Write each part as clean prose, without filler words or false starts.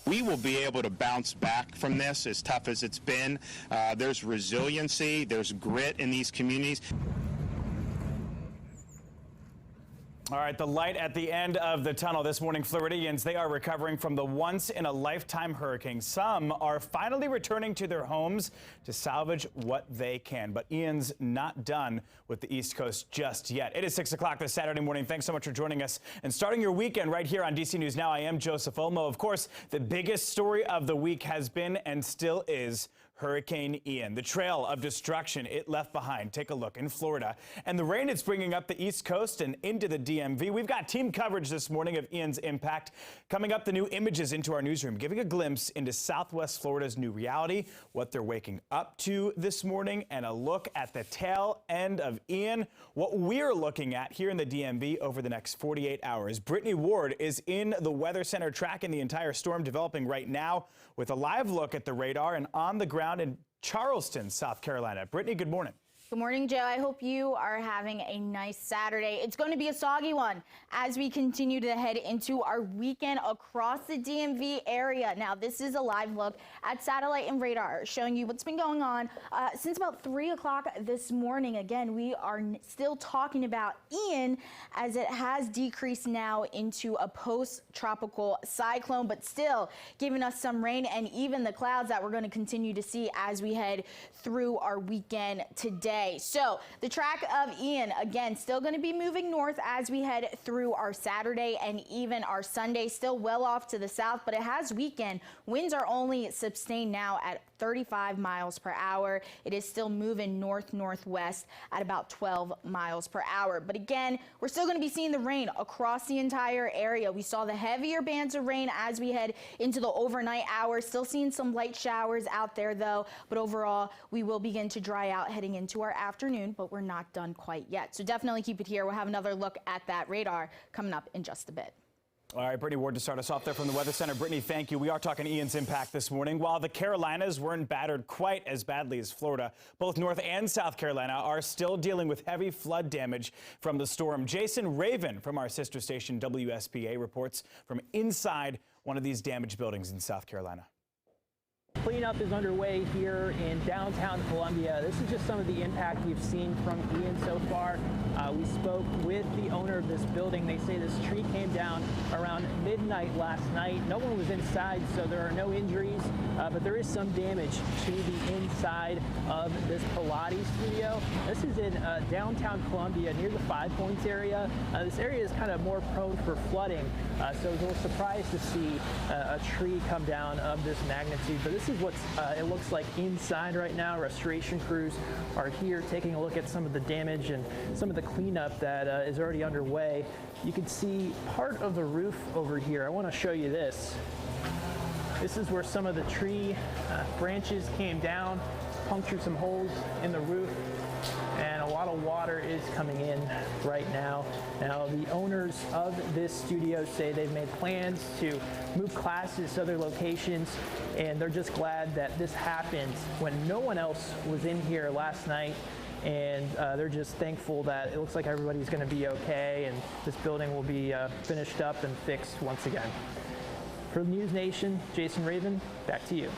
we will be able to bounce back from this, as tough as it's been. There's resiliency, there's grit in these communities. All right, the light at the end of the tunnel this morning. Floridians, they are recovering from the once-in-a-lifetime hurricane. Some are finally returning to their homes to salvage what they can. But Ian's not done with the East Coast just yet. It is 6 o'clock this Saturday morning. Thanks so much for joining us and starting your weekend right here on DC News Now. I am Joseph Olmo. Of course, the biggest story of the week has been and still is Hurricane Ian, the trail of destruction it left behind. Take a look in Florida. And the rain it's bringing up the East Coast and into the DMV. We've got team coverage this morning of Ian's impact. Coming up, the new images into our newsroom, giving a glimpse into Southwest Florida's new reality, what they're waking up to this morning, and a look at the tail end of Ian, what we're looking at here in the DMV over the next 48 hours. Brittany Ward is in the Weather Center tracking the entire storm developing right now with a live look at the radar and on the ground in Charleston, South Carolina. Brittany, good morning. Good morning, Joe. I hope you are having a nice Saturday. It's going to be a soggy one as we continue to head into our weekend across the DMV area. Now, this is a live look at satellite and radar showing you what's been going on since about 3 o'clock this morning. Again, we are still talking about Ian as it has decreased now into a post-tropical cyclone, but still giving us some rain and even the clouds that we're going to continue to see as we head through our weekend today. So the track of Ian, again, still going to be moving north as we head through our Saturday and even our Sunday, still well off to the south, but it has weakened. Winds are only sustained now at 35 miles per hour. It is still moving north-northwest at about 12 miles per hour. But again, we're still going to be seeing the rain across the entire area. We saw the heavier bands of rain as we head into the overnight hours. Still seeing some light showers out there, though. But overall, we will begin to dry out heading into our afternoon, but we're not done quite yet. So definitely keep it here. We'll have another look at that radar coming up in just a bit. All right, Brittany Ward to start us off there from the Weather Center. Brittany, thank you. We are talking Ian's impact this morning. While the Carolinas weren't battered quite as badly as Florida, both North and South Carolina are still dealing with heavy flood damage from the storm. Jason Raven from our sister station WSPA reports from inside one of these damaged buildings in South Carolina. Cleanup is underway here in downtown Columbia. This is just some of the impact we've seen from Ian so far. We spoke with the owner of this building. They say this tree came down around midnight last night. No one was inside, so there are no injuries, but there is some damage to the inside of this Pilates studio. This is in downtown Columbia near the Five Points area. This area is kind of more prone for flooding, so I was a little surprised to see a tree come down of this magnitude, but this is what it looks like inside right now. Restoration crews are here taking a look at some of the damage and some of the cleanup that is already underway. You can see part of the roof over here. I want to show you this. This is where some of the tree branches came down, punctured some holes in the roof, and a lot of water is coming in right now. Now, the owners of this studio say they've made plans to move classes to other locations, and they're just glad that this happened when no one else was in here last night. And they're just thankful that it looks like everybody's going to be okay, and this building will be finished up and fixed once again. For News Nation, Jason Raven, back to you.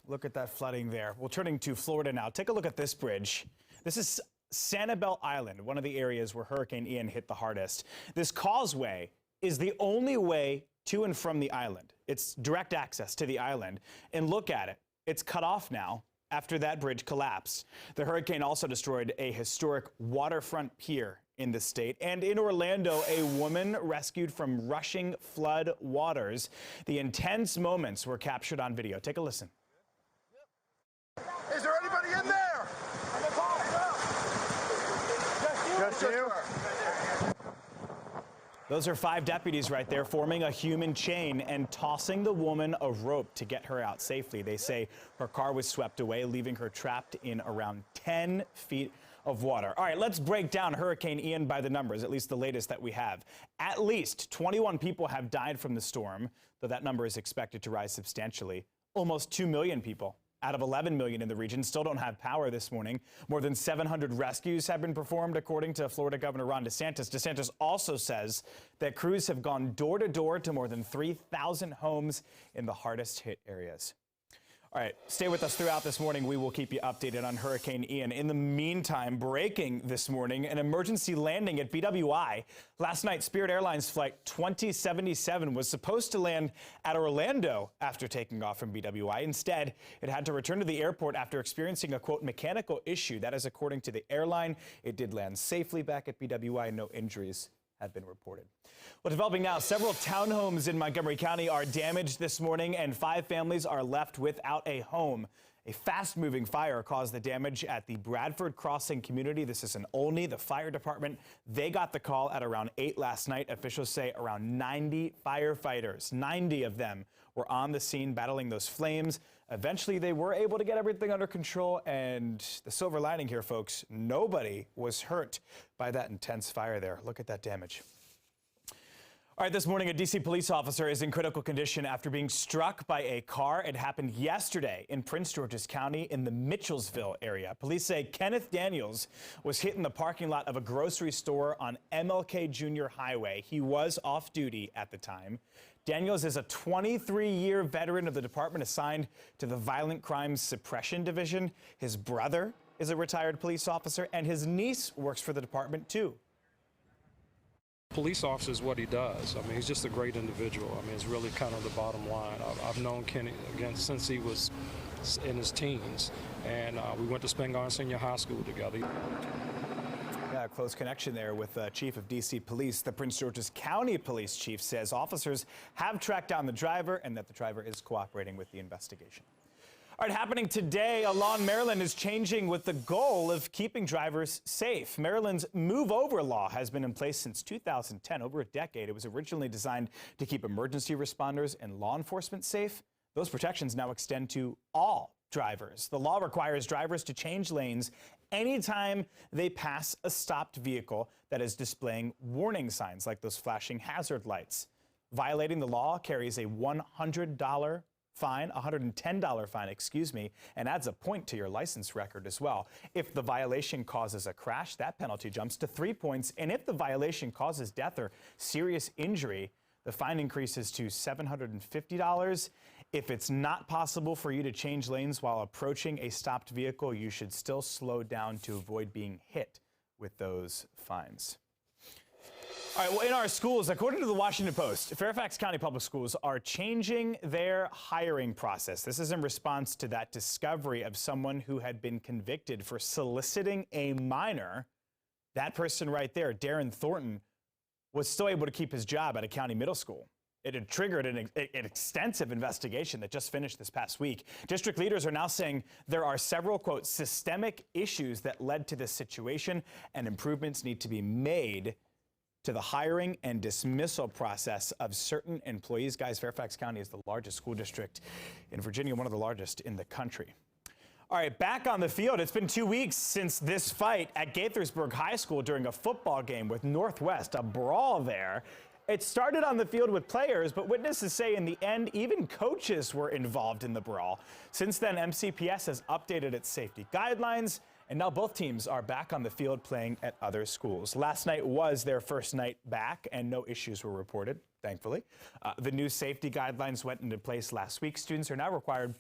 Look at that flooding there. Well, turning to Florida now. Take a look at this bridge. This is Sanibel Island, one of the areas where Hurricane Ian hit the hardest. This causeway is the only way to and from the island. It's direct access to the island. And look at it. It's cut off now after that bridge collapsed. The hurricane also destroyed a historic waterfront pier in the state. And in Orlando, a woman rescued from rushing flood waters. The intense moments were captured on video. Take a listen. Is there anybody in there? Just you. Those are 5 deputies right there forming a human chain and tossing the woman a rope to get her out safely. They say her car was swept away, leaving her trapped in around 10 feet of water. All right, let's break down Hurricane Ian by the numbers, at least the latest that we have. At least 21 people have died from the storm, though that number is expected to rise substantially. Almost 2 million people out of 11 million in the region still don't have power this morning. More than 700 rescues have been performed, according to Florida Governor Ron DeSantis. DeSantis also says that crews have gone door to door to more than 3,000 homes in the hardest hit areas. All right, stay with us throughout this morning. We will keep you updated on Hurricane Ian. In the meantime, breaking this morning, an emergency landing at BWI. Last night, Spirit Airlines flight 2077 was supposed to land at Orlando after taking off from BWI. Instead, it had to return to the airport after experiencing a, quote, mechanical issue. That is according to the airline. It did land safely back at BWI. No injuries have been reported. Well, developing now, several townhomes in Montgomery County are damaged this morning, and 5 families are left without a home. A fast-moving fire caused the damage at the Bradford Crossing community. This is in Olney. The fire department, they got the call at around 8 last night. Officials say around 90 firefighters, 90 of them, were on the scene battling those flames. Eventually, they were able to get everything under control, and the silver lining here, folks, nobody was hurt by that intense fire there. Look at that damage. All right, this morning, a D.C. police officer is in critical condition after being struck by a car. It happened yesterday in Prince George's County in the Mitchellsville area. Police say Kenneth Daniels was hit in the parking lot of a grocery store on MLK Jr. Highway. He was off duty at the time. Daniels is a 23-year veteran of the department assigned to the Violent Crimes Suppression Division. His brother is a retired police officer, and his niece works for the department, too. Police officer is what he does. I mean, he's just a great individual. I mean, it's really kind of the bottom line. I've known Kenny, again, since he was in his teens, and we went to Spingarn Senior High School together. Yeah, a close connection there with Chief of D.C. Police. The Prince George's County Police Chief says officers have tracked down the driver and that the driver is cooperating with the investigation. All right, happening today, a law in Maryland is changing with the goal of keeping drivers safe. Maryland's Move Over law has been in place since 2010, over a decade. It was originally designed to keep emergency responders and law enforcement safe. Those protections now extend to all drivers. The law requires drivers to change lanes anytime they pass a stopped vehicle that is displaying warning signs like those flashing hazard lights. Violating the law carries a $110 fine, and adds a point to your license record as well. If the violation causes a crash, that penalty jumps to 3 points. And if the violation causes death or serious injury, the fine increases to $750. If it's not possible for you to change lanes while approaching a stopped vehicle, you should still slow down to avoid being hit with those fines. All right, well, in our schools, according to the Washington Post, Fairfax County Public Schools are changing their hiring process. This is in response to that discovery of someone who had been convicted for soliciting a minor. That person right there, Darren Thornton, was still able to keep his job at a county middle school. It had triggered an extensive investigation that just finished this past week. District leaders are now saying there are several, quote, systemic issues that led to this situation, and improvements need to be made to the hiring and dismissal process of certain employees. Guys, Fairfax County is the largest school district in Virginia, one of the largest in the country. All right, back on the field. It's been 2 weeks since this fight at Gaithersburg High School during a football game with Northwest, a brawl there. It started on the field with players, but witnesses say in the end, even coaches were involved in the brawl. Since then, MCPS has updated its safety guidelines, and now both teams are back on the field playing at other schools. Last night was their first night back, and no issues were reported, thankfully. The new safety guidelines went into place last week. Students are now required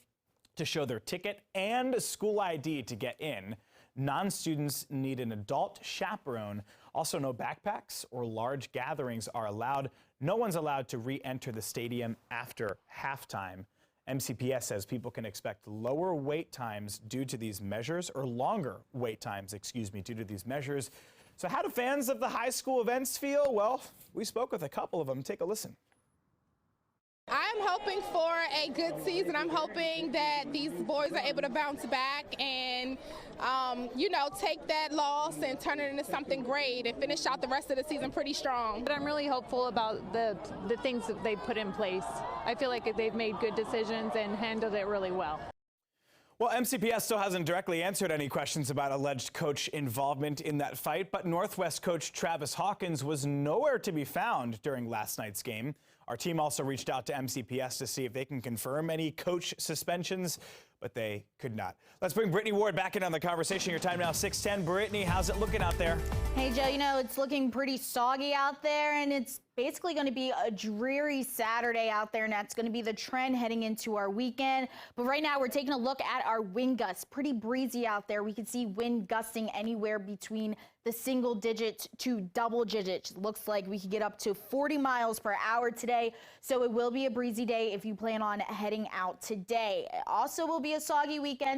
to show their ticket and school ID to get in. Non-students need an adult chaperone. Also, no backpacks or large gatherings are allowed. No one's allowed to re-enter the stadium after halftime. MCPS says people can expect lower wait times due to these measures, or longer wait times, due to these measures. So how do fans of the high school events feel? Well, we spoke with a couple of them. Take a listen. I'm hoping for a good season. I'm hoping that these boys are able to bounce back and, take that loss and turn it into something great and finish out the rest of the season pretty strong. But I'm really hopeful about the things that they put in place. I feel like they've made good decisions and handled it really well. Well, MCPS still hasn't directly answered any questions about alleged coach involvement in that fight, but Northwest coach Travis Hawkins was nowhere to be found during last night's game. Our team also reached out to MCPS to see if they can confirm any coach suspensions, but they could not. Let's bring Brittany Ward back in on the conversation. Your time now, 6:10. Brittany, how's it looking out there? Hey, Joe, you know, it's looking pretty soggy out there, and it's basically going to be a dreary Saturday out there, and that's going to be the trend heading into our weekend. But right now, we're taking a look at our wind gusts. Pretty breezy out there. We can see wind gusting anywhere between the single digits to double digits. Looks like we could get up to 40 miles per hour today, so it will be a breezy day if you plan on heading out today. It also will be a soggy weekend.